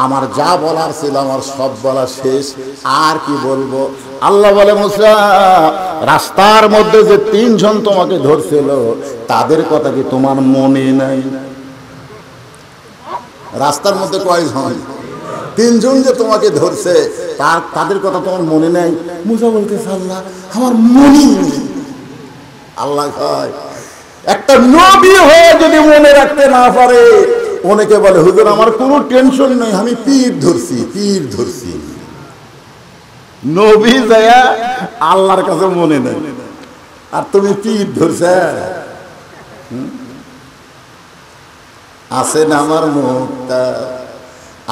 আমার যা বলার ছিল আমার সব বলা শেষ, আর কি বলবো। আল্লাহ বলে মুসা, রাস্তার মধ্যে যে তিনজন তোমাকে ধরছিল তাদের কথা কি তোমার মনে নাই? রাস্তার মধ্যে কয়জন? তিনজন যে তোমাকে ধরছে, তাদের কথা তোমার মনে নাই? মুসা বলতেছে আল্লাহ আমার মনে নেই। আল্লাহ কয় একটা নবী হয়ে যদি মনে রাখতে না পারে, অনেকে বলে হুজুর আমার কোনো টেনশন নেই, আমি পীর ধরছি। নবী যায়া আল্লাহর কাছে মনে নেই, আর তুমি পীর ধরছে। আছেন আমার মুক্তা,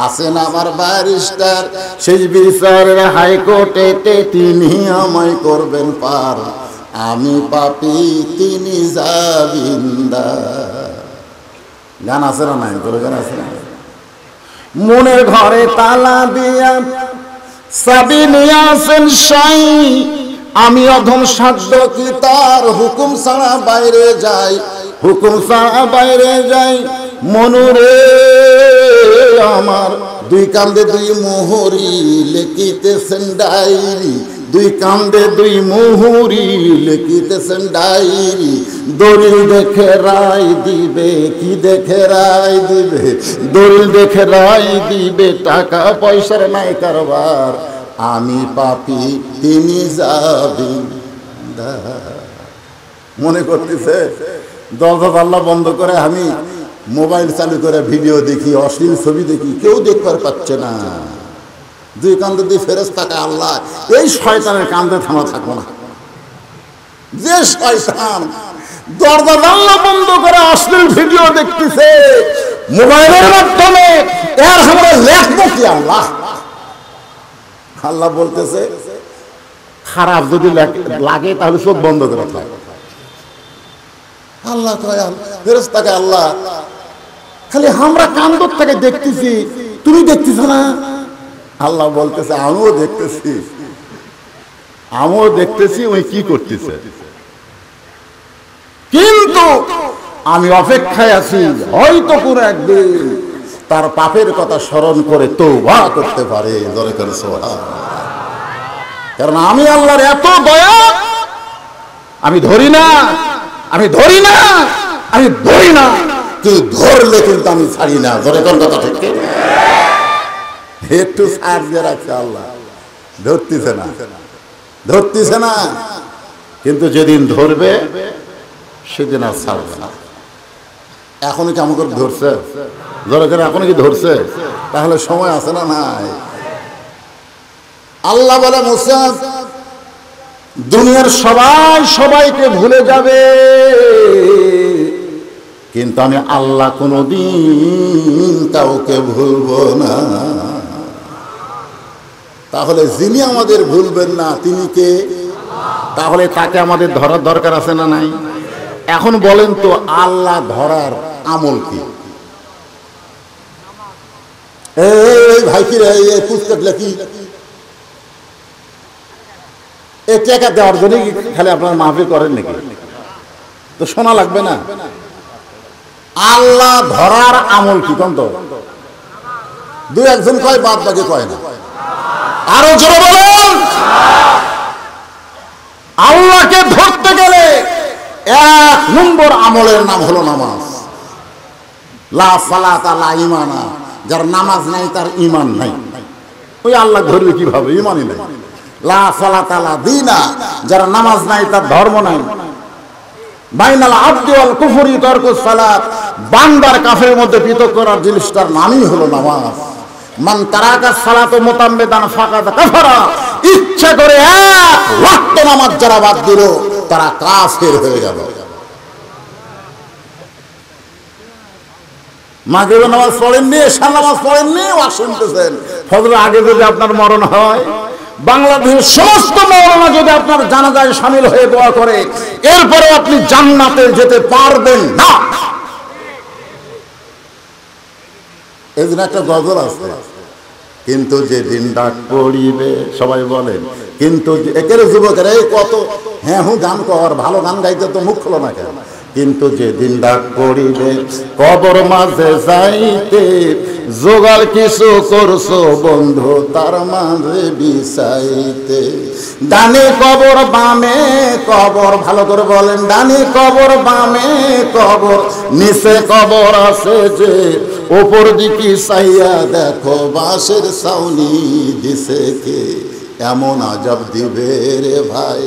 আছেন আমার ব্যারিস্টার, সেই বিচারের হাইকোর্টেতে তিনি আমায় করবেন পার। আমি পাপী তিনি জামিনদার। গান আছে না নাই? তোর গান আছে না? মনের ঘরে তালা দিয়া চাবি নিয়ে আসেন সাই, আমি অধম সাধ্য কি তার হুকুম ছাড়া বাইরে যাই, হুকুম ছাড়া বাইরে যাই। মনুরে আমার দুই কান্দে দুই মোহরি লিখিতেছেন ডায়েরি, দুই কান্দে দুই মোহরি লিখিতেছেন ডায়েরি। দলিল দেখে রায় দিবে, কি দেখে রায় দিবে? দলিল দেখে রায় দিবে, টাকা পয়সার নাই কারবার। আমি পাপী তিনি জামিনদার। মনে করতেছে দরজা জানলা বন্ধ করে আমি মোবাইল চালু করে ভিডিও দেখি, অশ্লীল ছবি দেখি, কেউ দেখবার পাচ্ছে না। দুই কান্দে দুই ফেরেশতাকে আল্লাহ, এই শয়তানের কান্দে থামা থাকবো না। যে শয়তান দরজা জানলা বন্ধ করে অশ্লীল ভিডিও দেখতেছে মোবাইলের মাধ্যমে, এর আমরা লেখবো কি? আল্লাহ আল্লাহ বলতেছে খারাপ যদি লাগে তাহলে চোখ বন্ধ করে থাকে। আল্লাহ ফেরেশতাকে আল্লাহ খালি আমরা কান্দর থেকে দেখতেছি, তুমি দেখতেছ না? আল্লাহ বলতেছে আমিও দেখতেছি ওই কি করতেছে, কিন্তু আমি অপেক্ষায় আছি, হয়তো কোনো একদিন তার পাপের কথা স্মরণ করে তওবা করতে পারে। দরকার সুবহানাল্লাহ। কারণ আমি আল্লাহর এত দয়া, আমি ধরি না তুই ধরলে কিন্তু আমি ছাড়ি না। ধরে কোন কথা ঠিক একটু ছাড় দিয়ে রাখছে আল্লাহ, ধরতেছে না, কিন্তু যেদিন ধরবে সেদিন আর ছাড়বে না। এখনো কি আমাকে ধরছে? ধরে কেন এখনো কি ধরছে? তাহলে সময় আছে না নাই? আল্লাহ বলে মুসা, দুনিয়ার সবাই সবাইকে ভুলে যাবে, কিন্তু আমি আল্লাহ কোনোদিন কাউকে ভুলবো না। তাহলে যিনি আমাদের ভুলবেন না তিনি কে? তাহলে তাকে আমাদের ধরার দরকার আছে না নাই? এখন বলেন তো আল্লাহ ধরার আমল কি? এই ভাই কি রে, এই পুস্তকটা কি? এই টাকা দেওয়ার জন্য খালি আপনার মাহফিল করেন নাকি? তো শোনা লাগবে না? আল্লাহ ধরার আমল কি? কোন তো দুই একজন কয়, বাদ বাকি কয় না। আরো জোরে বলুন। আল্লাহকে ধরতে গেলে এক নম্বর আমলের নাম হলো নামাজ। লা সালাতা লা ঈমানা, যার নামাজ নাই তার ঈমান নাই। ওই আল্লাহ ধরবে কিভাবে? ঈমানই নাই। লা সালাতা লা দীনা, যার নামাজ নাই তার ধর্ম নাই। বাইনাল আবদি ওয়াল কুফরি তারকুস সালাত, বান্দার কাফের মধ্যে পৃথক করার জিনিসটার নামই হলো নামাজ। মান তারাকা সালাতু মুতাম্মিদান ফাকাদ কাফারা, ইচ্ছা করে এক ওয়াক্ত নামাজ যারা বাদ দিল তারা কাফের হয়ে গেল। মাগরিবের নামাজ পড়েননি, এশার নামাজ পড়েননি, ওয়াজ শুনতেছেন। ফজরের আগে যদি আপনার মরণ হয়, বাংলাদেশের সমস্ত মাওলানা যদি আপনার জানাজায় শামিল হয়ে দোয়া করে, এরপরে আপনি জান্নাতে যেতে পারবেন না। এদিন একটা গজল আছে, কিন্তু যেদিন ডাক পড়িবে, সবাই বলেন কিন্তু একের যুবকের এই কত হ্যাঁ গান কর, ভালো গান গাইতে তো মুখ খোলো না কেন? কিন্তু যেদিন ডাক পড়িবে কবর মাঝে যাইতে, জোগাড় কিছু করছো বন্ধু তার মাঝে বিছাইতে। ডানে কবর বামে কবর, ভালো করে বলেন, ডানে কবর বামে কবর, নিচে কবর আছে যে, ওপর দিকে চাইয়া দেখো বাঁশের ছাউনি দিছে কে। এমন আজাব দিবে রে ভাই,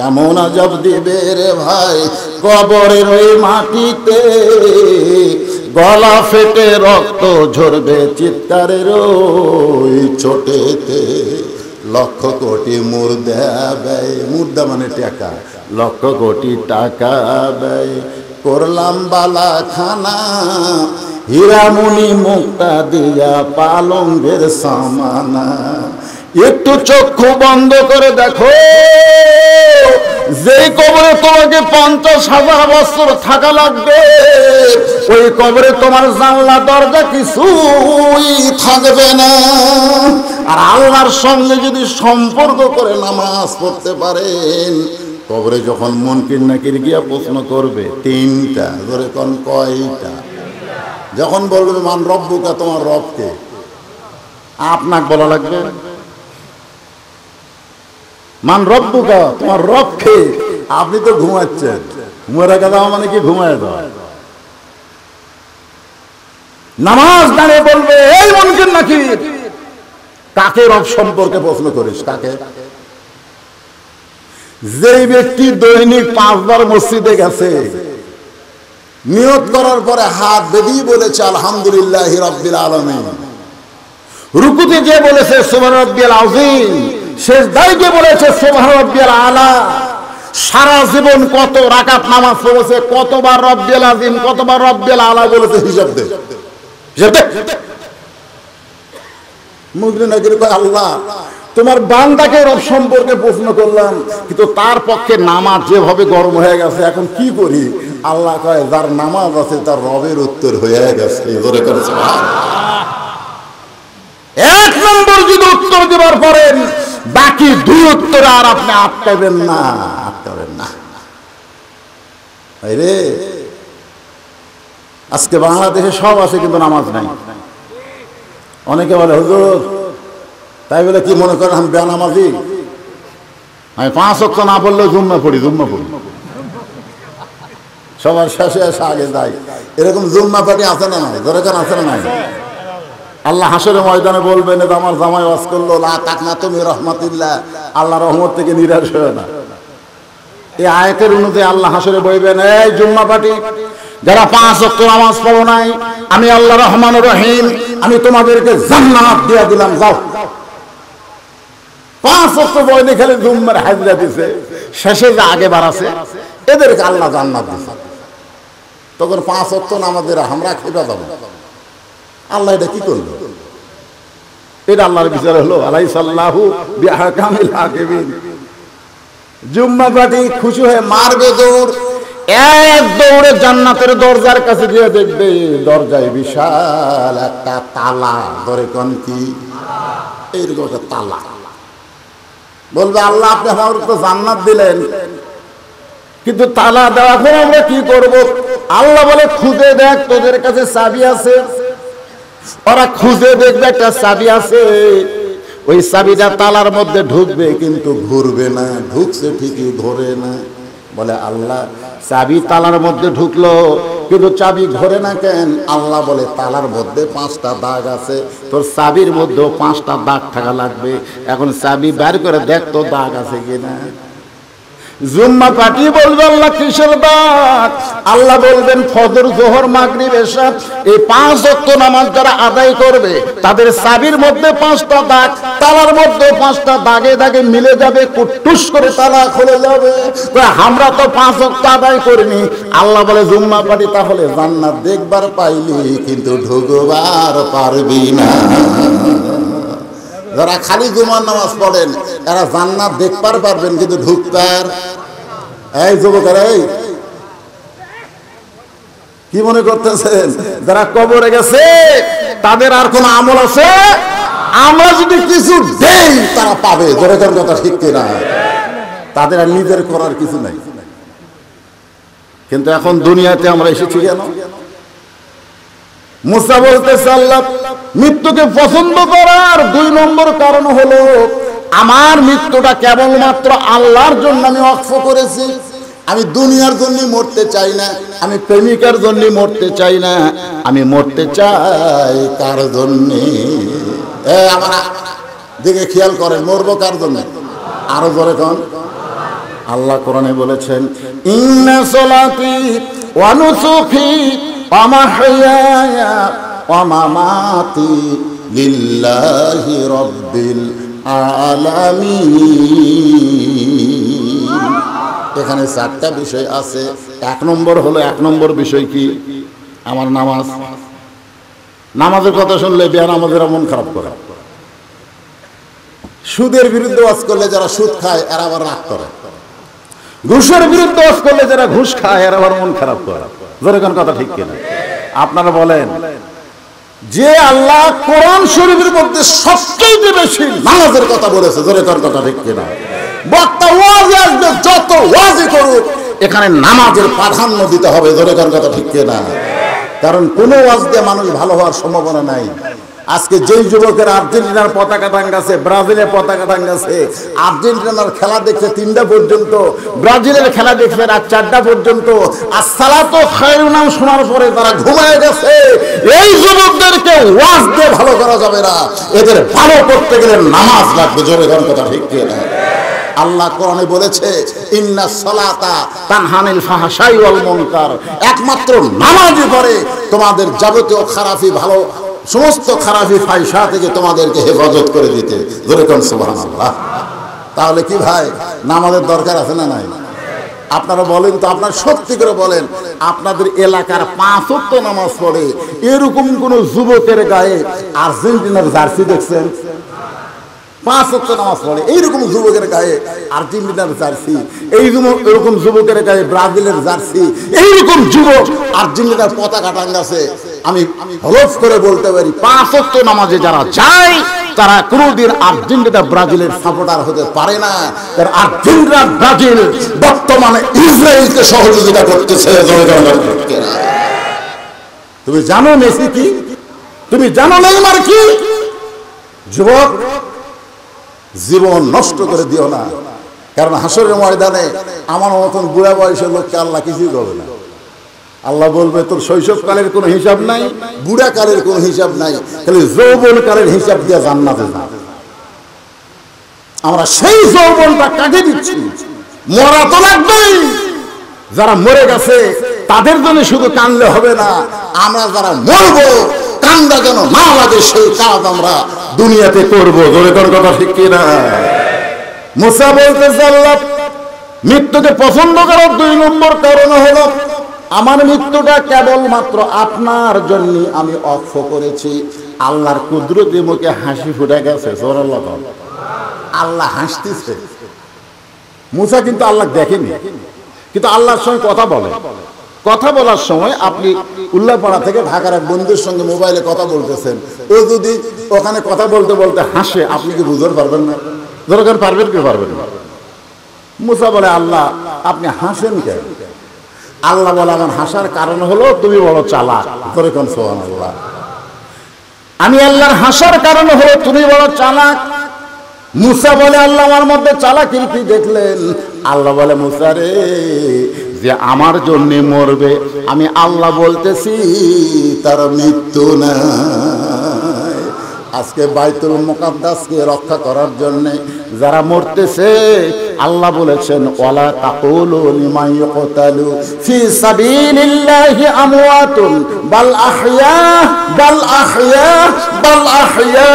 এমন আজাব দিবে রে ভাই, কবরের ওই মাটিতে গলা ফেটে রক্ত ঝরবে চিৎকারের ওই চোটেতে। লক্ষ কোটি মুর্দা ব্যয়, মুর্দা মানে টাকা, লক্ষ কোটি টাকা ব্যয় করলাম বালা খানা, হীরামণি মুক্তা দিয়া পালঙ্গের সামানা। একটু চক্ষু বন্ধ করে দেখো, যে কবরে তোমাকে 50,000 বছর থাকা লাগবে, ওই কবরে তোমার জানলা দরজা কিছুই থাকবে না। আর আল্লাহর সঙ্গে যদি সম্পর্ক করে নামাজ পড়তে পারেন, কবরে যখন মুনকির নাকির গিয়া প্রশ্ন করবে 3টা, ধরে কোন কয়টা? যখন বলবে মান রব্বুকা, তোমার রবকে, আপনাকে বলা লাগবে মান রব্বুকা, তোমার রবকে। আপনি তো ঘুমাচ্ছেন, ঘুমে রেখে দাও মানে কি ঘুমায় দাও। নামাজ দাঁড়িয়ে বলবে এই মুনকির নাকির, কাকে রব সম্পর্কে প্রশ্ন করিস, কাকে? যে ব্যক্তি দৈনিক 5 বার মসজিদে গেছে, নিয়ত করার পরে হাত বেঁধেই বলেছে আলহামদুলিল্লাহি রাব্বিল আলামিন, রুকুতে যে বলেছে সুবহান রাব্বিয়াল আযীম, সেজদায় যে বলেছে সুবহান রাব্বিয়াল আলা, সারা জীবন কত রাকাত নামাজ পড়েছে, কতবার রাব্বিয়াল আযীম, কতবার রাব্বিয়াল আলা বলেছে, হিসাব দে, হিসাব দে। মুনকির নাকির কয় আল্লাহ তোমার বান্দাকে রব সম্পর্কে প্রশ্ন করলাম, কিন্তু তার পক্ষে নামাজ যেভাবে গরম হয়ে গেছে, এখন কি করি? আল্লাহ কয় যার নামাজ আছে তার রবের উত্তর হয়ে গেছে। এক নম্বর যদি উত্তর দেবার পরেন, বাকি 2 উত্তরে আর আপনি আটকাবেন না, আটকাবেন না। রে আজকে বাংলাদেশে সব আছে কিন্তু নামাজ নাই। অনেকে বলে হুজুর, তাই বলে কি মনে করেন আমি বেনামাজি? আমি 5 ওয়াক্ত না পড়লেও জুম্মা পড়ি, জুম্মা পড়ি, সবার শেষে এসে আগে যাই। এরকম জুম্মা পাটি আছে না নাই? দরকার আছে না নাই? আল্লাহ হাসরের ময়দানে বলবেন আমার জামাই ওয়াজ করলো লা তাকনাতু মির রাহমাতিল্লাহ, আল্লাহ রহমত থেকে নিরাশ হয় না। এই আয়াতের অনুযায়ী আল্লাহ হাসরে বলবেন এই জুম্মা পাটি যারা 5 ওয়াক্ত নামাজ পড়ো নাই, আমি আল্লাহ রহমানুর রহিম, আমি তোমাদেরকে জান্নাত দিয়ে দিলাম, যাও। 5 ওয়াক্ত বয়নে খেলে জুম্মার হাজিরা দিছে, শেষে যে আগে বাড়াছে এদেরকে আল্লাহ জান্নাত দিছে। তখন 5 ওয়াক্ত নামাজের আমরা খেপে যাবো, আল্লাহ এটা কি করলো? এটা আল্লাহর বিচার হলো? আলাইসাল্লাহু বিআহকামিল হাকিমিন। জুম্মা পাটি খুশি হয়ে মারবে দৌড়, এক দৌড়ে জান্নাতের দরজার কাছে গিয়ে দেখবে দরজায় বিশাল একটা তালা, ধরে কোন কি এইরকম একটা তালা। বলবে আল্লাহ আপনি আমার তো জান্নাত দিলেন, কিন্তু তালা দেওয়া পর আমরা কি করব? আল্লাহ বলে খুঁজে দেখ তোদের কাছে চাবি আছে। ওরা খুঁজে দেখবে একটা চাবি আছে, ওই চাবিটা তালার মধ্যে ঢুকবে কিন্তু ঘুরবে না, ঢুকছে ঠিকই ঘোরে না। বলে আল্লাহ চাবি তালার মধ্যে ঢুকলো কিন্তু চাবি ঘোরে না কেন? আল্লাহ বলে তালার মধ্যে 5টা দাগ আছে, তোর চাবির মধ্যেও 5টা দাগ থাকা লাগবে। এখন চাবি বের করে দেখ তো দাগ আছে কিনা। জুম্মা পাটি বলবে আল্লাহ কিসের দাগ? আল্লাহ বলবেন ফজর, জোহর, মাগরিব, এশা, এই 5 ওয়াক্ত নামাজ যারা আদায় করবে তাদের চাবির মধ্যে 5টা দাগ, তালার মধ্যে 5টা দাগে দাগে মিলে যাবে, কুটুস করে তালা খুলে যাবে। আমরা তো 5 ওয়াক্ত আদায় করিনি। আল্লাহ বলে জুম্মা পাটি তাহলে জান্নাত দেখবার পাইলি কিন্তু ঢুকবার পারবি না। যারা খালি জুমার নামাজ পড়েন এরা জান্নাত দেখবার পারবেন কিন্তু ঢুকবার। এই যুবকেরা, এই কি মনে করতেছেন যারা কবরে গেছে তাদের আর কোন আমল আছে? আমরা যদি কিছু দেই তারা পাবে, জোরে কথা ঠিক কিনা? তাদের আর নিজের করার কিছু নাই। কিন্তু এখন দুনিয়াতে আমরা এসেছি কেন? মুসা বলতেছে আল্লাহ মৃত্যুকে পছন্দ করার 2 নম্বর কারণ হলো আমার মৃত্যুটা কেবলমাত্র আল্লাহর জন্য আমি ওয়াকফ করেছি। আমি দুনিয়ার জন্য মরতে চাই না, আমি প্রেমিকার জন্য মরতে চাই না, আমি মরতে চাই কার জন্য? আমার দিকে খেয়াল করেন, মরবো কার জন্য? আরো জোরে কোন? আল্লাহ কোরআনে বলেছেন ইন্না সলাতি ওয়া নুসুকি ওয়া মাহইয়ায়া ওয়া মামাতি লিল্লাহি রাব্বিল আলামিন। এখানে 4টা বিষয় আছে। 1 নম্বর হলো, 1 নম্বর বিষয় কি? আমার নামাজ। নামাজের কথা শুনলে বেনামাজিরা মন খারাপ করে। সুদের বিরুদ্ধে ওয়াজ করলে যারা সুদ খায় এরা আবার রাগ করে। ঘুষের বিরুদ্ধে ওয়াজ করলে যারা ঘুষ খায় এরা আবার মন খারাপ করে। জোরে কোন কথা ঠিক কিনা? আপনারা বলেন, যে আল্লাহ কোরআন শরীফের মধ্যে সবচেয়ে বেশি নামাজের কথা বলেছে, জোরে কোন কথা ঠিক কিনা? বক্তা ওয়াজে আসবে, যত ওয়াজই করুক, এখানে নামাজের প্রাধান্য দিতে হবে, জোরে কোন কথা ঠিক কিনা? কারণ কোন ওয়াজ দিয়ে মানুষ ভালো হওয়ার সম্ভাবনা নাই। আজকে যেই যুবকের আর্জেন্টিনার পতাকা টাঙ্গাছে, ব্রাজিলের পতাকা টাঙ্গাছে, আর্জেন্টিনার খেলা দেখছে 3টা পর্যন্ত, ব্রাজিলের খেলা দেখছে রাত 4টা পর্যন্ত, আর সালাতো খায়রুন নাম শোনার পরে তারা ঘুমায় গেছে। এই যুবকদেরকে ওয়াজ দিয়ে ভালো করা যাবে না, এদের ভালো করতে গেলে নামাজ লাগবে। জোরে কোন কথা ঠিক কিনা? আল্লাহ কোরআনে বলেছে ইন্না সালাতা তানহানিল ফাহশাই ওয়াল মুনকার, একমাত্র নামাজই করে তোমাদের যাবতীয় খারাপি, ভালো সমস্ত খারাপি ফাহিশা থেকে তোমাদেরকে হেফাজত করে দিতে। জোরে কোন সুবহানাল্লাহ। তাহলে কি ভাই, নামাজের দরকার আছে না নাই? আপনারা বলেন তো, আপনারা সত্যি করে বলেন, আপনাদের এলাকার 5 ওয়াক্ত নামাজ পড়ে এরকম কোন যুবকের গায়ে আর্জেন্টিনার জার্সি দেখছেন? 5 ওয়াক্ত নামাজ পড়ে এইরকম যুবকের গায়ে আর্জেন্টিনার জার্সি, এইরকম যুবকের গায়ে ব্রাজিলের জার্সি, এইরকম যুবক আর্জেন্টিনার পতাকা টাঙ্গাছে। আমি হলফ করে বলতে পারি 5 ওয়াক্ত নামাজে যারা যায় তারা কোনোদিন আর্জেন্টিনা ব্রাজিলের সাপোর্টার হতে পারে না। কারণ আর্জেন্টিনা ব্রাজিল বর্তমানে ইসরায়েলকে সহযোগিতা করতেছে। তুমি জানো মেসি কি? তুমি জানো নেইমার কি? যুবক, জীবন নষ্ট করে দিও না, কারণ হাসরের ময়দানে আমার মতন বুড়া বয়সের লোককে আল্লাহ কিছুই করবে না। আল্লাহ বলবে তোর শৈশবকালের কোনো হিসাব নাই, বুড়া কালের কোনো হিসাব নাই, খালি যৌবন কালের হিসাব দিয়ে জান্নাতে যা। আমরা সেই যৌবনটা কাকে দিচ্ছি? মরা তো লাগবেই। যারা মরে গেছে তাদের জন্য শুধু কানলে হবে না, আমরা যারা মরবো কান্দা যেন না লাগে সেই কাজ আমরা দুনিয়াতে করবো। জোরে কোন কথা ঠিক কিনা? মুসা বলতেছে আল্লাহ মৃত্যুকে পছন্দ করার 2 নম্বর কারণ হলো আমার মৃত্যুটা কেবলমাত্র আপনার জন্য আমি ওয়াকফ করেছি। আল্লাহর কুদরতি মুখে হাসি ফুটে গেছে। সুবহানাল্লাহ। আল্লাহ হাসতেছে। মুসা কিন্তু আল্লাহ দেখেনি, কিন্তু আল্লাহর সঙ্গে কথা বলে। কথা বলার সময় আপনি উল্লাপাড়া থেকে ঢাকার এক বন্ধুর সঙ্গে মোবাইলে কথা বলতেছেন, ও যদি ওখানে কথা বলতে বলতে হাসে, আপনি কি বুঝতে পারবেন না? দরকার পারবেন কি পারবেন না? মুসা বলে আল্লাহ আপনি হাসেন কেন? আল্লাহ বলে আমার হাসার কারণ হলো তুমি বড় চালাক। করে কোন সুবহানাল্লাহ। আমি আল্লাহর হাসার কারণ হলো তুমি বড় চালাক। মুসা বলে আল্লাহ আমার মধ্যে চালাকি কি দেখলেন? আল্লাহ বলে মুসা রে, যে আমার জন্য মরবে আমি আল্লাহ বলতেছি তার মৃত্যু নাই। আজকে বাইতুল মুকাদ্দাসকে রক্ষা করার জন্য যারা মরতেছে আল্লাহ বলেছেন ওয়ালা তাকুলু লিমান ইউকতালু ফি সাবিলিল্লাহি আমওয়াতুন বাল আহইয়া বাল আহইয়া বাল আহইয়া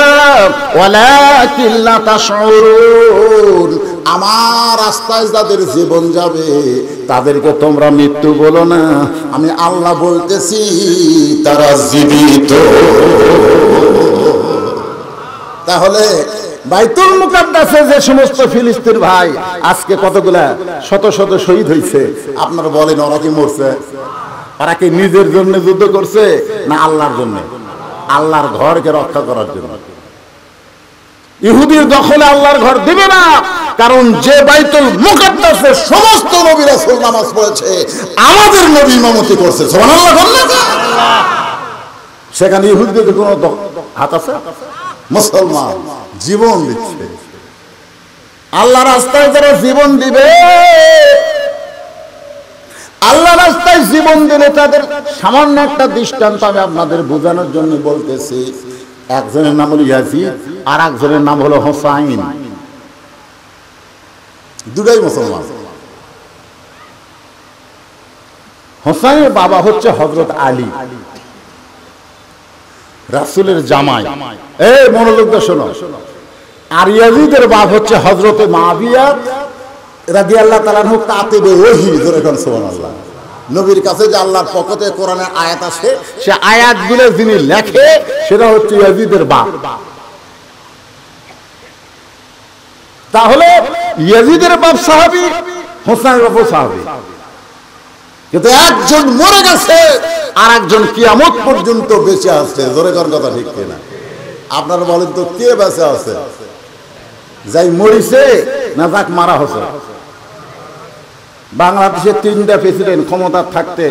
ওয়ালাকিন লা তাশউরুন। আমার রাস্তায় যাদের জীবন যাবে তাদেরকে তোমরা মৃত্যু বলো না, আমি আল্লাহ বলতেছি তারা জীবিত। তাহলে বাইতুল মুকাদ্দাসে যে সমস্ত ফিলিস্তিন ভাই আজকে কতগুলা শত শত শহীদ হয়েছে, আপনারা বলেন ওরা কি মরছে? ওরা কি নিজের জন্য যুদ্ধ করছে না আল্লাহর জন্য? আল্লাহর ঘরকে রক্ষা করার জন্য। ইহুদির দখলে আল্লাহর ঘর দিবে না, কারণ যে বাইতুল মুকাদ্দাসে সমস্ত নবী রাসূল নামাজ পড়েছে, আমাদের নবী ইমামতি করছে। সুবহানাল্লাহ বললেন না? সেখানে ইহুদিদের কোনো হাত আছে? মুসলমান জীবন দিচ্ছে। আল্লাহ রাস্তায় যারা জীবন দিবে, আল্লাহ রাস্তায় জীবন দিলে তাদের সামান্য একটা দৃষ্টান্ত আমি আপনাদের বোঝানোর জন্য বলতেছি। একজনের নাম হলো ইয়াজিদ, আর একজনের নাম হলো হোসাইন। দুটাই মুসলমান। হোসাইনের বাবা হচ্ছে হযরত আলী, রাসূলের জামাই। এই মনোযোগ দিয়ে শোনো। আর ইয়াজিদের বাপ হচ্ছে হযরত মুআবিয়া রাদিয়াল্লাহু তাআলা আনহু, কাতিবে ওহী। ধরে কোন সুবহানাল্লাহ। নবীর কাছে যে আল্লাহর পক্ষ থেকে কোরআনের আয়াত আসে, সে আয়াতগুলো যিনি লেখে সেটা হচ্ছে ইয়াজিদের বাপ। তাহলে ইয়াজিদের বাপ সাহাবী, হোসাইনের বাপ সাহাবী। কিন্তু একজন মরে গেছে আর একজন কিয়ামত পর্যন্ত বেঁচে আছে। জোরে কোন কথা ঠিক কিনা? আপনারা বলেন তো, কে বেঁচে আছে? যাই মরিছে না যাক মারা হচ্ছে? বাংলাদেশের 3টা প্রেসিডেন্ট ক্ষমতা থাকতে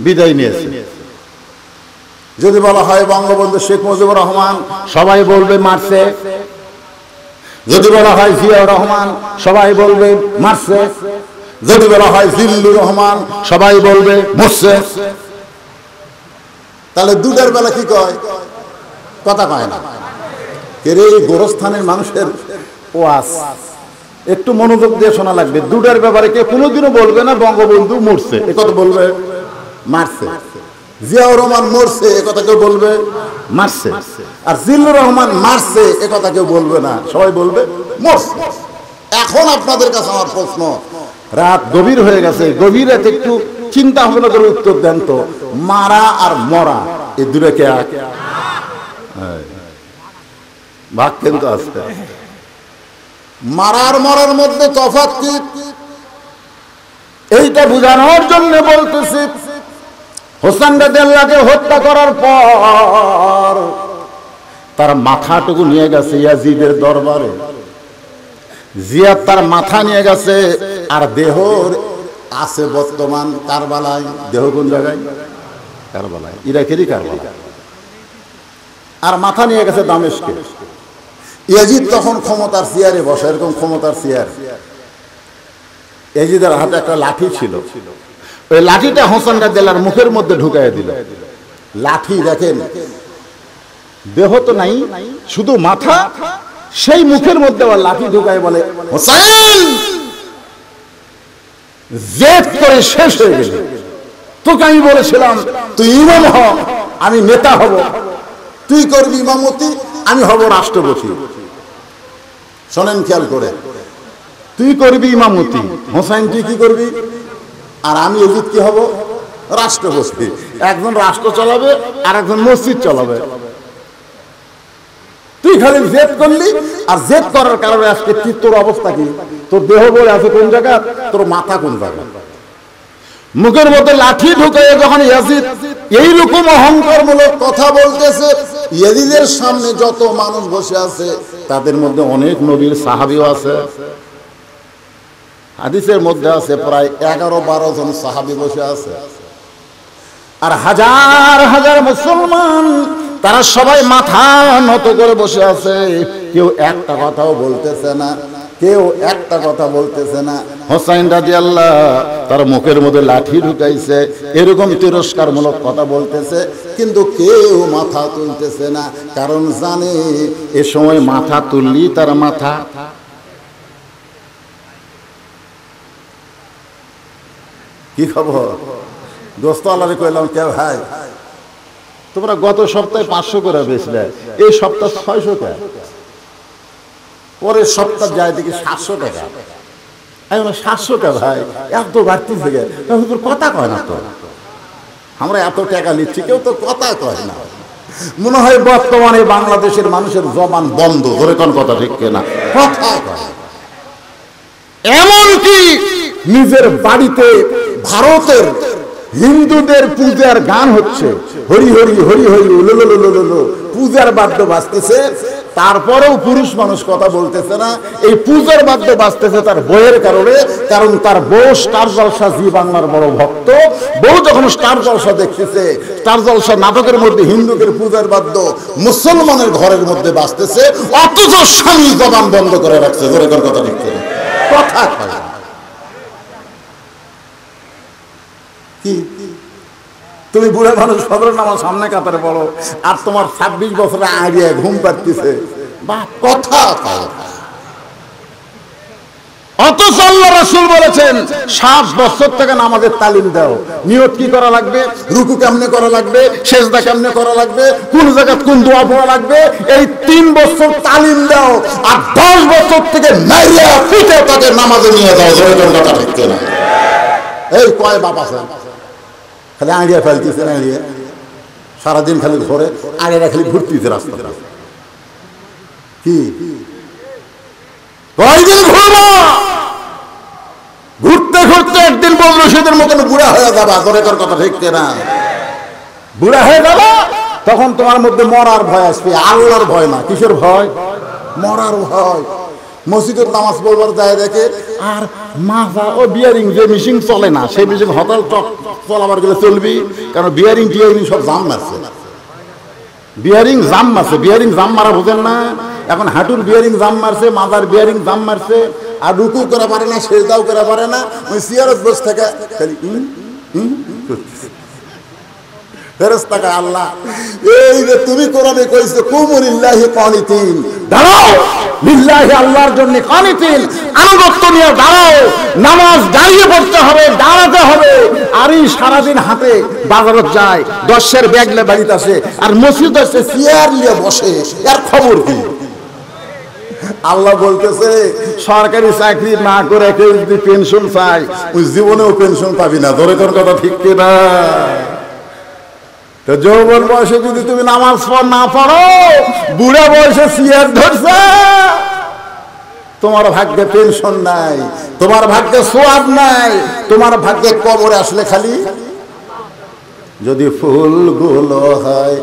বিদায় নিয়েছে। যদি বলা হয় বঙ্গবন্ধু শেখ মুজিবুর রহমান, সবাই বলবে মারছে। যদি বলা হয় জিয়াউর রহমান, সবাই বলবে মারছে। যদি বলা হয় জিল্লুর রহমান, সবাই বলবে মরছে। তাহলে দুটার বেলা কি কয়? কথা কয় না। এর এই গোরস্থানের মানুষের ওয়াজ একটু মনোযোগ দিয়ে শোনা লাগবে। দুটার ব্যাপারে কে কোনোদিনও বলবে না বঙ্গবন্ধু মরছে, এ কথা বলবে মারছে। জিয়াউর রহমান মরছে, এ কথা কেউ বলবে মারছে। আর জিল্লুর রহমান মারছে, এ কথা কেউ বলবে না, সবাই বলবে মরছে। এখন আপনাদের কাছে আমার প্রশ্ন, রাত গভীর হয়ে গেছে, গভীর রাতে একটু চিন্তা ভাবনা করে উত্তর দেন তো, মারা আর মরা এই দুটো কে এক? ভাগ কিন্তু আসতে। মারার মরার মধ্যে তফাৎ কি, এইটা বোঝানোর জন্য বলতেছি। হোসেন রাদিয়াল্লাহকে হত্যা করার পর তার মাথাটুকু নিয়ে গেছে ইয়াজিদের দরবারে। জিয়াদ তার মাথা নিয়ে গেছে, আর দেহর আছে বর্তমান কারবালায়। দেহ কোন জায়গায়? কারবালায়, ইরাকেরই কারবালায়। আর মাথা নিয়ে গেছে দামেস্কে। ইয়াজিদ তখন ক্ষমতার চেয়ারে বসে, এরকম ক্ষমতার চেয়ার। ইয়াজিদের হাতে একটা লাঠি ছিল, ওই লাঠিটা হোসেন রাদিয়াল্লাহর মুখের মধ্যে ঢুকাইয়া দিল। লাঠি দেখেন, দেহ তো নাই, শুধু মাথা, সেই মুখের মধ্যে আবার লাঠি ঢুকায় বলে, হোসেন জেদ করে শেষ হয়ে গেল। তোকে আমি বলেছিলাম তুই ইমাম হ, আমি নেতা হব, তুই করবি ইমামতি, আমি হব রাষ্ট্রপতি। শোনেন খেয়াল করে, তুই করবি ইমামতি, হোসেন তুই কি করবি, আর আমি ইয়াজিদ কি হব? রাষ্ট্রপতি। একজন রাষ্ট্র চালাবে আর একজন মসজিদ চালাবে। তুই খালি জেদ করলি, আর জেদ করার কারণে আজকে কি তোর অবস্থা কি? তোর দেহ বলে আছে কোন জায়গা, তোর মাথা কোন জায়গা? মুখের মধ্যে লাঠি ঢুকাইয়ে যখন ইয়াজিদ এইরকম অহংকারমূলক কথা বলতেছে, ইয়াজিদের সামনে যত মানুষ বসে আছে তাদের মধ্যে অনেক নবীর সাহাবীও আছে। হাদিসের মধ্যে আছে প্রায় 11-12 জন সাহাবী বসে আছে। আর হাজার হাজার মুসলমান, তারা সবাই মাথা নত করে বসে আছে। কেউ একটা কথাও বলতেছে না, কেউ একটা কথা বলতেছে না। হোসেন রাদিয়াল্লাহু তার মুখের মধ্যে লাঠি ঢুকাইছে, এরকম তিরস্কারমূলক কথা বলতেছে, কিন্তু কেউ মাথা তুলতেছে না, কারণ জানে এ সময় মাথা তুললি তার মাথা। কি খবর দোস্ত? আল্লাহরে কইলাম, কে ভাই তোমরা গত সপ্তাহে 500 করে বেচলে, এই সপ্তাহ 600 টাকা, পরের সপ্তাহ যায় দেখি 700 টাকা। আমি বললাম 700 টাকা ভাই, এত বাড়তি থেকে তোর কথা কয় না তো, আমরা এত টাকা নিচ্ছি, কেউ তো কথা কয় না। মনে হয় বর্তমানে বাংলাদেশের মানুষের জবান বন্ধ, ধরে কোন কথা ঠিক কিনা? কথা কয়। এমনকি নিজের বাড়িতে ভারতের হিন্দুদের পূজার গান হচ্ছে, হরি হরি হরি হরি উলুলুলুলুলু, পূজার বাদ্য বাজতেছে, তারপরেও পুরুষ মানুষ কথা বলতেছে না, এই পূজার বাদ্য বাজতেছে তার বইয়ের কারণে। কারণ তার বউ স্টার জলসা জি বাংলার বড় ভক্ত, বউ যখন স্টার জলসা দেখতেছে, স্টার জলসা নাটকের মধ্যে হিন্দুদের পূজার বাদ্য মুসলমানের ঘরের মধ্যে বাজতেছে, অথচ স্বামী জবান বন্ধ করে রাখছে। জোরের কথা লিখতে কথা কি? তুমি বুড়া মানুষ ফজরের নামাজ সামনে কাতারে পড়ো, আর তোমার 26 বছরের আগে ঘুম পাড়তেছে, বা কথা। অথচ আল্লাহ রাসূল বলেছেন 7 বছর থেকে নামাজের তালিম দাও। নিয়ত কি করা লাগবে, রুকু কেমনে করা লাগবে, সেজদা কেমনে করা লাগবে, কোন জায়গায় কোন দোয়া পড়া লাগবে, এই 3 বছর তালিম দাও। আর 10 বছর থেকে মাইয়া পিটে তাকে নামাজে নিয়ে যাও। জোরে কথা ঠিক না? এই কয় বাপ আছে খালি আড়িয়া ফেলতেছে, আড়িয়া সারাদিন খালি ঘরে আড়িয়া খালি ঘুরতেছে রাস্তা। কি কয়দিন ঘুরবো? ঘুরতে ঘুরতে একদিন বললো সেদের মতন বুড়া হয়ে যাবা। করে কথা ঠিক না? বুড়া হয়ে যাবা, তখন তোমার মধ্যে মরার ভয় আসবে, আল্লাহর ভয় না। কিসের ভয়? মরার ভয়। মসজিদের নামাজ পড়বার যায় দেখে, আর মাজা ও বিয়ারিং যে মেশিন চলে না, সেই মেশিন হতাল চলাবার গেলে চলবি, কারণ বিয়ারিং টিয়ারিং সব জাম মারছে। বিয়ারিং জাম মারছে, বিয়ারিং জাম মারা বোঝেন না? এখন হাঁটুর বিয়ারিং জাম মারছে, মাজার বিয়ারিং জাম মারছে, আর রুকু করা পারে না, সেজদাও করা পারে না, ওই সিয়ারত বসে থাকে খালি ফেরেশতাকে আল্লাহ এই যে তুমি কোরআনে কইছো কুমু লিল্লাহি কানিতিন, দাঁড়াও লিল্লাহি আল্লাহর জন্য কানিতিন, আনুগত্য নিয়ে দাঁড়াও। নামাজ দাঁড়িয়ে পড়তে হবে, দাঁড়াতে হবে। আর এই সারাদিন হাতে বাজারত যায়, 10-এর ব্যাগলে বাড়িতে আসে, আর মসজিদ আসে চেয়ার নিয়ে বসে, এর খবর কি? আল্লাহ বলতেছে সরকারি চাকরি না করে কেউ যদি পেনশন চায়, ওই জীবনেও পেনশন পাবি না। ধরে তোর কথা ঠিক কিনা? তো যৌবন বয়সে যদি তুমি নামাজ না পড়ো, বুড়া বয়সে চেয়ার ধরছে, তোমার ভাগ্যে পেনশন নাই, তোমার ভাগ্যে সোয়াব নাই, তোমার ভাগ্যে কবরে আসলে খালি। যদি ফুলগুলো হয়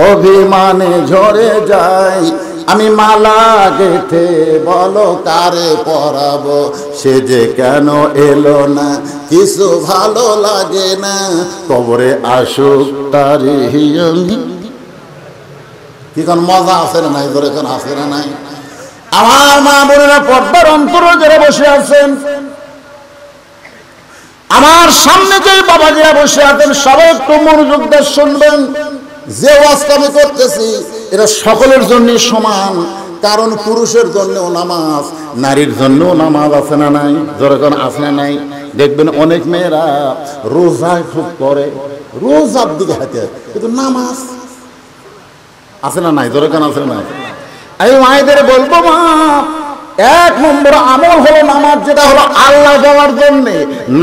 অভিমানে ঝরে যায়, আমি মালা গেথে বলো কারে পরাবো, সে যে কেন এলো না, কিছু ভালো লাগে না, কবরে আসুক তারি। কি কোন মজা আছে না নাই? ধরে কোন আছে না নাই? আমার মা বোনেরা পর্দার অন্তরে যারা বসে আছেন, আমার সামনে যে বাবাজিরা বসে আছেন, সবাই একটু মনোযোগ দিয়ে শুনবেন। যে ওয়াজটা আমি করতেছি এটা সকলের জন্য সমান, কারণ পুরুষের জন্যও নামাজ, নারীর জন্যও নামাজ আছে না নাই? যেরকম আছে না নাই? দেখবেন অনেক মেয়েরা রোজা খুব করে, রোজার দিকে হাতে, কিন্তু নামাজ আছে না নাই? যেরকম আছে না নাই? আমি মায়েদের বলবো, মা, 1 নম্বর আমল হলো নামাজ, যেটা হলো আল্লাহ যাওয়ার জন্য।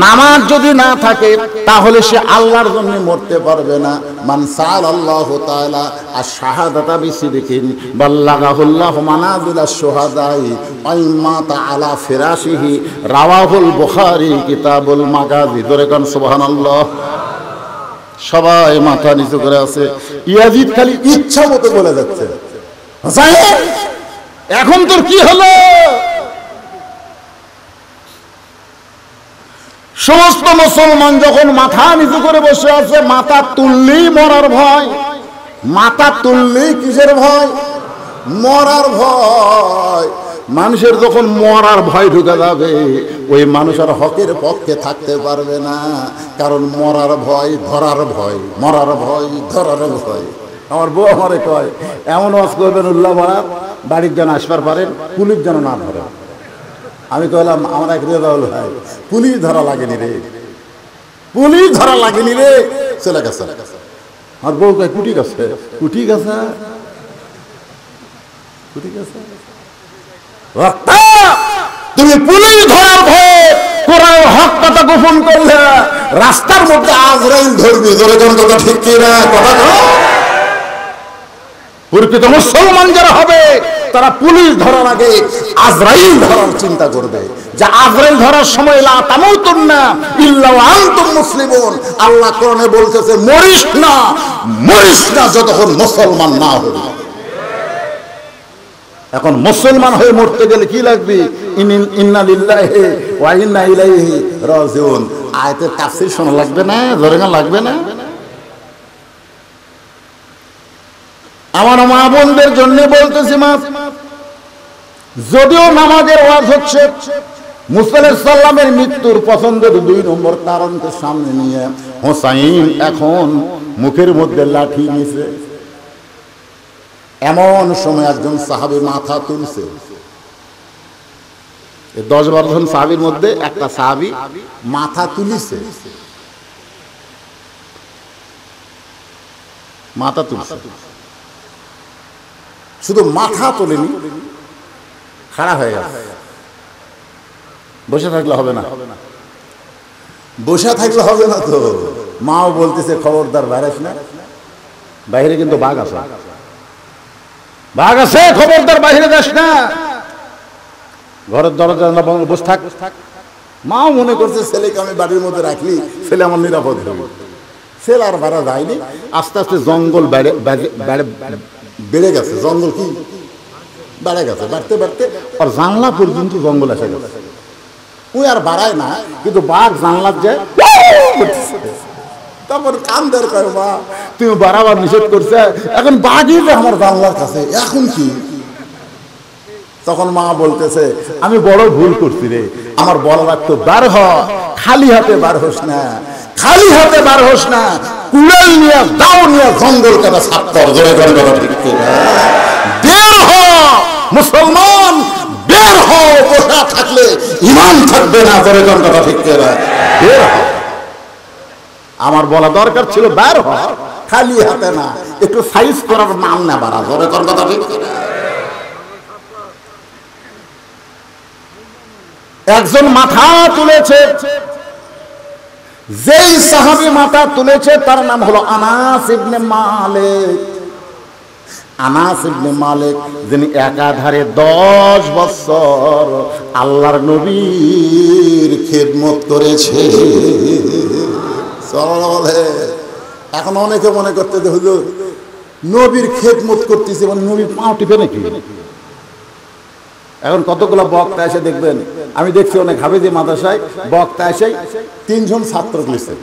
নামাজ যদি না থাকে তাহলে সে আল্লাহর জন্য মরতে পারবে না। মান সাআলাল্লাহু তাআলা আশ-শাহাদাতা বিসিদকিন বাল্লাগাহুল্লাহু মানাজিলাশ শুহাদাই আইমা তাআলা ফিরাশিহি, রাওয়াহুল বুখারী কিতাবুল মাগাজি। ধরে কোন সুবহানাল্লাহ। সবাই মাথা নিচু করে আছে। ইয়াজিদ খালি ইচ্ছা মতো বলে যাচ্ছে, এখন তোর কি হলো? সমস্ত মুসলমান যখন মাথা নিচু করে বসে আছে, মাথা তুললেই মরার ভয়। মাথা তুললেই কিসের ভয়? মরার ভয়। মানুষের যখন মরার ভয় ঢুকে যাবে, ওই মানুষ আর হকের পক্ষে থাকতে পারবে না, কারণ মরার ভয়, ধরার ভয়, মরার ভয়, ধরার ভয়। আমার বউ আমারে কয়, এমন ওয়াজ করবেন উল্লাহ মারার, বাড়ির যেন আসবার পারেন, পুলিশ যেন না ধরে। আমি কইলাম, আমার এক রেজাউল ভাই, পুলিশ ধরা লাগেনি রে, পুলিশ ধরা লাগেনি রে, চলে গেছে। আর বউ কয়, কুটি গেছে, কুটি গেছে, কুটি গেছে। তুমি পুলিশ ধরার ভয়ে কোরআন হক কথা গোপন করলে, রাস্তার মধ্যে আজরাইল ধরবি। ধরে কোন কথা ঠিক কিনা? কথা প্রকৃত মুসলমান যারা হবে তারা পুলিশ ধরার আগে আজরাইল ধরার চিন্তা করবে, যে আজরাইল ধরার সময় লা তামুতুন্না ইল্লা ওয়া আনতুম মুসলিমুন। আল্লাহ কোরআনে বলতেছে, মরিস না, মরিস না যতক্ষণ মুসলমান না হবি। এখন মুসলমান হয়ে মরতে গেলে কি লাগবে? ইন্না লিল্লাহি ওয়া ইন্না ইলাইহি রাজিউন। আয়াতের তাফসীর শোনা লাগবে না? জোরে লাগবে না? আমার মা বোনদের জন্য বলতেছি, মা, যদিও নামাজের ওয়াজ হচ্ছে, মুসা আলাইহিস সালামের মৃত্যুর পছন্দের 2 নম্বর কারণকে সামনে নিয়ে হোসাইন এখন মুখের মধ্যে লাঠি নিছে। এমন সময় একজন সাহাবী মাথা তুলছে। 10-12 জন সাহাবীর মধ্যে একটা সাহাবী মাথা তুলিছে। মাথা তুলছে, শুধু মাথা তোলেনি, খাড়া হয়ে গেছে। বসে থাকলে হবে না, বসে থাকলে হবে না তো। মাও বলতেছে খবরদার বাইরে না, বাইরে কিন্তু বাঘ আছে, বাঘ আছে, খবরদার বাইরে যাস না, ঘরের দরজা বসে থাক। মাও মনে করছে ছেলেকে আমি বাড়ির মধ্যে রাখলি ছেলে আমার নিরাপদ হবে। ছেলে আর বাড়া যায়নি। আস্তে আস্তে জঙ্গল বেড়ে গেছে। জঙ্গল কি বেড়ে গেছে, বাড়তে বাড়তে আর জানলা পর্যন্ত জঙ্গল এসে গেছে। ওই আর বাড়ায় না, কিন্তু বাঘ জানলার যায়। তারপর কান্দের কয়, মা তুমি বাড়াবার নিষেধ করছে, এখন বাঘই আমার জানলার কাছে, এখন কি? তখন মা বলতেছে, আমি বড় ভুল করছি রে, আমার বড় লাগতো বার হ, খালি হাতে বার হোস না, খালি হাতে বার হোস না, কুড়াল নিয়ে দাও নিয়ে জঙ্গল কাটা সাফ কর। জোরে করে কথা ঠিক করে বের হ মুসলমান, বের হ। বসা থাকলে ঈমান থাকবে না। জোরে করে কথা ঠিক করে বের হ। আমার বলা দরকার ছিল বের হ, খালি হাতে না, একটু সাইজ করার মান না বাড়া। জোরে করে কথা ঠিক করে। একজন মাথা তুলেছে, যেই সাহাবী মাথা তুলেছে তার নাম হলো আনাস ইবনে মালিক। আনাস ইবনে মালিক, যিনি একাধারে 10 বছর আল্লাহর নবীর খেদমত করেছে। এখন অনেকে মনে করতে যে হুজুর নবীর খেদমত করতেছে মানে নবীর পাও টিপে নাকি? এখন কতগুলো বক্তা এসে দেখবেন, আমি দেখছি অনেক হাফেজি মাদ্রাসায় বক্তা এসে 3 জন ছাত্র লিখছে,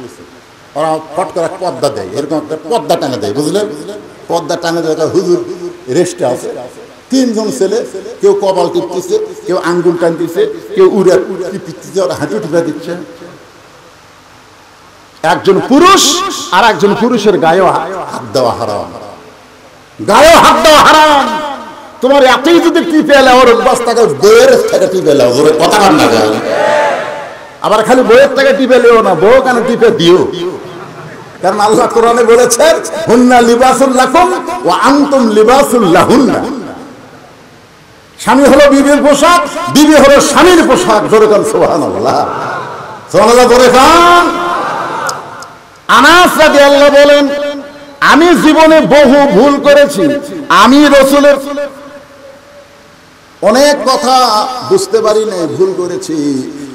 ওরা ফট করে পর্দা দেয়, এরকম একটা পর্দা টানে দেয়, বুঝলেন? পর্দা টানে দেয়, হুজুর রেস্টে আছে। 3 জন ছেলে, কেউ কপাল টিপতেছে, কেউ আঙ্গুল টানতেছে, কেউ উড়ে টিপতেছে, ওরা হাঁটু টিপা দিচ্ছে। একজন পুরুষ আর একজন পুরুষের গায়েও হাত দেওয়া হারাম, গায়েও হাত দেওয়া হারাম। তোমার এতই যদি টিপে এলে ওর বস্তাকে বইয়ের থেকে টিপে এলে ওর কথা কান না যায়। আবার খালি বইয়ের থেকে টিপে এলেও না, বউ কেন টিপে দিও। কারণ আল্লাহ কোরআনে বলেছেন, হুন্না লিবাসুল লাকুম ওয়া আনতুম লিবাসুল লাহুন্না। স্বামী হলো বিবির পোশাক, বিবি হলো স্বামীর পোশাক। জোরে কান সুবহানাল্লাহ, সুবহানাল্লাহ জোরে কান। আনাস রাদিয়াল্লাহু বলেন, আমি জীবনে বহু ভুল করেছি, আমি রাসূলের অনেক কথা বুঝতে পারি না, ভুল করেছি,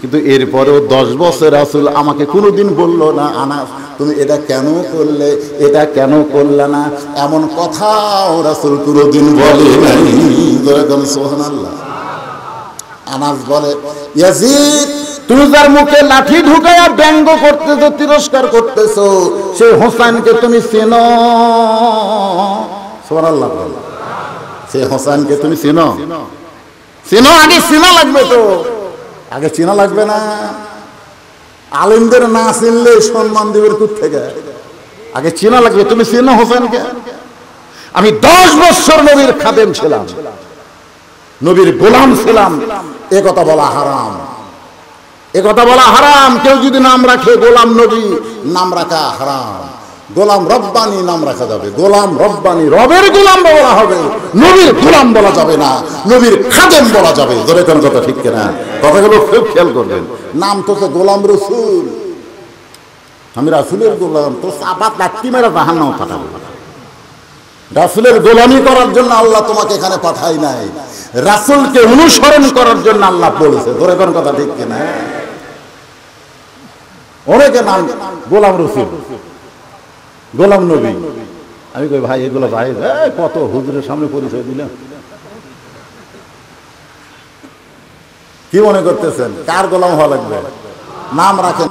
কিন্তু এরপরেও 10 বছর রাসূল আমাকে কোনোদিন বললো না, আনাস তুমি এটা কেন করলে, এটা কেন করলে না, এমন কথাও রাসূল কোনোদিন বলে নাই। সুবহানাল্লাহ। আনাস বলে, ইয়াজিদ তুমি যার মুখে লাঠি ঢুকায়া ব্যঙ্গ করতেছো, তিরস্কার করতেছো, সেই হোসেনকে তুমি চেনো? সুবহানাল্লাহ। সেই হোসেনকে তুমি চেনো? চেনো? আগে চেনা লাগবে তো, আগে চেনা লাগবে না? আলেমদের না চিনলে সম্মান দিবের কোথা থেকে? আগে চেনা লাগবে। তুমি চেনো হোসেনকে? আমি 10 বছর নবীর খাদেম ছিলাম, নবীর গোলাম ছিলাম, এ কথা বলা হারাম, এ কথা বলা হারাম। কেউ যদি নাম রাখে গোলাম নবী, নাম রাখা হারাম। গোলাম রব্বানি নাম রাখা যাবে, গোলাম রব্বানি, রবের গোলাম বলা হবে, নবীর গোলাম বলা যাবে না, নবীর খাদেম বলা যাবে। ধরে কোন কথা ঠিক কিনা? কথাগুলো খুব খেয়াল করবেন। নাম তো গোলাম রসুল, আমি রাসূলের গোলাম, তো সাবাত লাঠি মেরা জাহান্নামে পাঠাবো। রাসূলের গোলামি করার জন্য আল্লাহ তোমাকে এখানে পাঠাই নাই, রাসূলকে অনুসরণ করার জন্য আল্লাহ বলেছে। ধরে কোন কথা ঠিক কিনা? অনেকে নাম গোলাম রসুল, গোলাম নবী। আমি কই ভাই এগুলো ভাই কত হুজুরের সামনে পরিচয় দিলাম, কি মনে করতেছেন কার গোলাম হওয়া লাগবে? নাম রাখেন।